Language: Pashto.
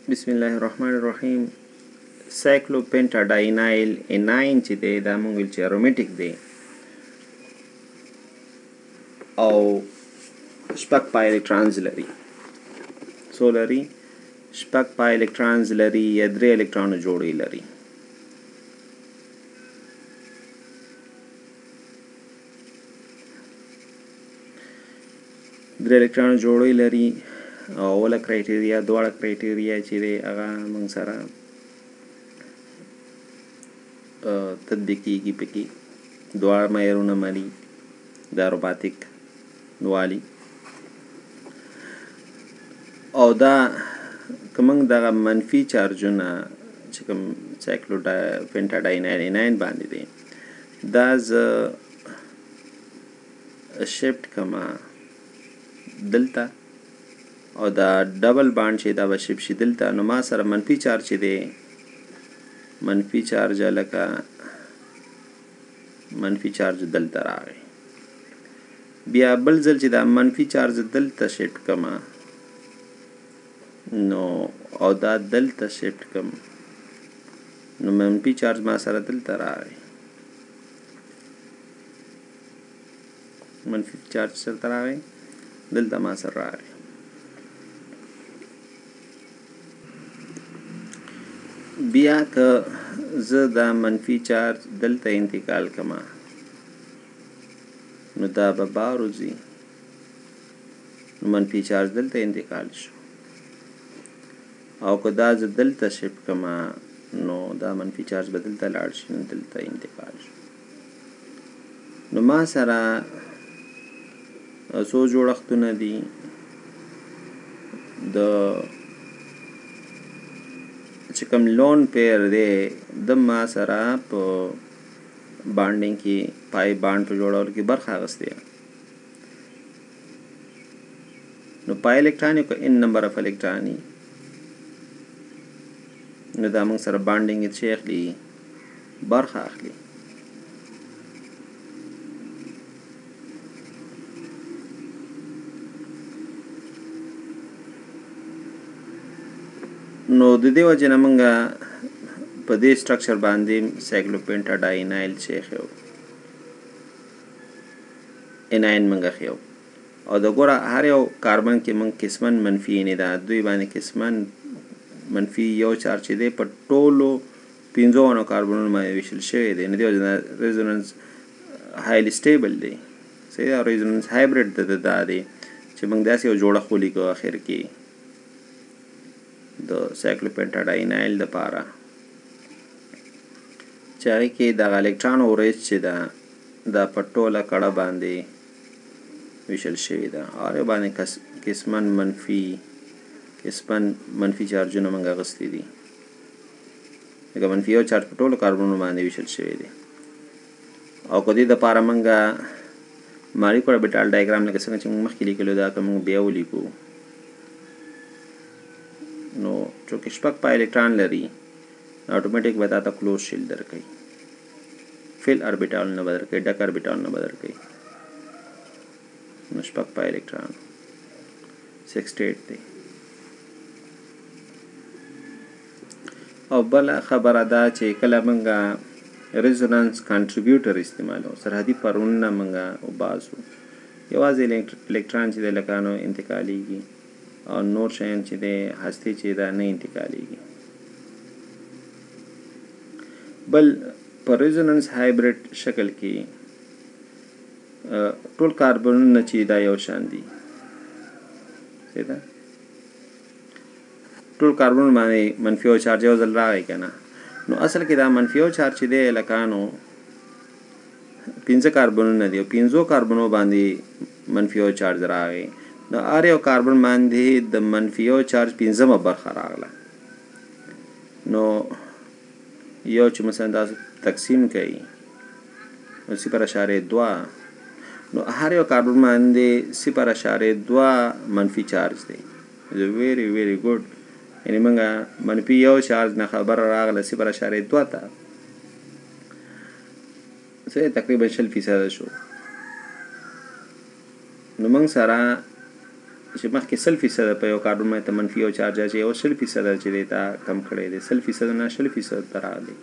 بسم الله الرحمن الرحیم. سايکلو پينټا ډاينايل انيون چې دی دا مونږ ویل چې ارومیټیک دی او شپږ پای الکترونز لري. څو لري؟ شپږ پای الکترونز لري یا درې الکترون جوړې لري. درې الکترون جوړې لري او اوله کرایټیریا دواړه کرایټیریا چې دی هغه موږ سره تطبیق کیږي. پکې دواړه معیارونه مني د اروماتیک والي او دا که موږ دغه منفي چارجونه چې کوم سايکلو پينټا ډاينايل انيون باندې دی دا زه شفټ کما دلته او دا ډبل باند چې دا به شپ شي دلته، نو ما سره منفي چارج چې دی منفي چارج لکه منفي چارج دلته راغی. بیا بل ځل چې دا منفي چارج دلته شفټ کما نو او دا دلته شفټ کم نو منفي چارج ما سره دلته راغی. منفي چارج سره راغی دلته ما سره راغی. بیا که زه دا منفي چارج دلته انتقال کما نو دا به بار وځي نو منفي چارج دلته انتقال شو او که دا زه دلته شفټ کما نو دا منفي چارج به دلته لاړ شي نو دلته انتقال شو. نو ما سره څو جوړښتونه دي د چې کوم لون پیر دی د ما سره په بانډینګ کې پای باند په جوړولو کې برخه اخیستې نو پای الکترون یو ان نمبر اف الکترون نو دا موږ سره بانډینګ چې اخلي برخه اخلي. نو د دې وجه نه موږ په دې سټرکچر باندې سايکلو پينټا ډاينايل چې خو انيون موږ خو او د ګوره هر یو کاربن کې موږ قسمن منفي نه دا دوی باندې قسمن منفي یو چارج دی په ټولو 15 کاربنونو باندې ویشل شوی دی. نه دی ريزونانس هایلی سټیبل دی. سي ريزونانس هایبرید د دی چې موږ داسې یو جوړه خولي کو اخر کې د سايکلو پينټا ډاينايل د پاره چې هغه کې د الکترون اورج چې دا د پټوله کړه باندې ویشل شوی دا او باندې قسمن منفي چارجونه موږ غستې دي. دا منفي یو چارج پټوله کاربنونو باندې ویشل شوی دی او کدی د پاره موږ مالی کوړه بیټال ډایګرام لکه څنګه چې موږ مخکې لیکلو دا کوم بیا ولیکو. نو چونکه شپږ پای الکترون لري اتوماتیک به تاسو کلوز شیل درکړي فل اربیټال نه بدل کړي ډک اربیټال نه بدل کړي. نو شپږ پای الکترون 68 دی. او بل خبره دا چې کله موږ ريزونانس کنټریبیوټر استعمالو سرحدي پرونه موږ او باسو یوازې الکترون چې د لکانو انتقاليږي او نور شیان چې د هستي چې دا نه انتقاليږي. بل پر ريزونانس هایبرید شکل کې ټول کاربنونه چې دا یو شان دي سیدا ټول کاربن باندې منفي او چارج یو ځل راغی کنه نو اصل کې دا منفي او چارج چې دی لکانو 15 کاربنونه دي او 15 کاربنو باندې منفي او چارج راغی نو ار یو کاربن باندې د منفي او چارج 15مه برخه راغله. نو یو چې مثلا دا تقسیم کړي نو 0.2 نو هر یو کاربن باندې 0.2 منفي چارج دی. ویری ویری ګډ یعنی موږ منفي یو چارج نه خبر راغله 0.2 ته څه تقریبا 40% شو. نو موږ سره چې مخکې 100% په یو کاربن باندې منفي یو چارج اچي او 100% چې دیتا کم کړی دی 100% نه 100% ته راغلی